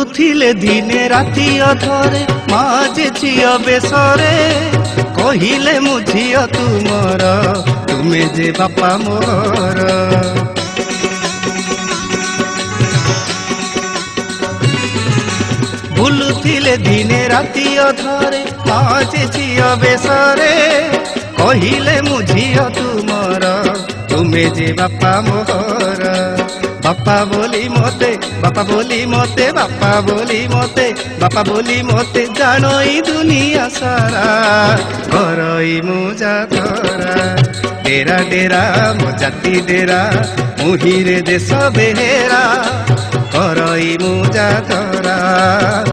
बुलुथिले दिने राति अधरे माजे झियो बेसरे कहिले मु झियो तुमर तुमे जे बापा मोर। बुलुथिले दिने राति अधरे माजे झियो बेसरे कहिले मु झियो तुमर तुमे जे बापा मोर। बापा बोली मोते बापा बोली मोते बापा बोली मोते बापा बोली मोते जानई दुनिया सारा घरई मुजा धरा डेरा डेरा मो जाति डेरा मुहिरे देश बेहेरा घरई मुजा धरा।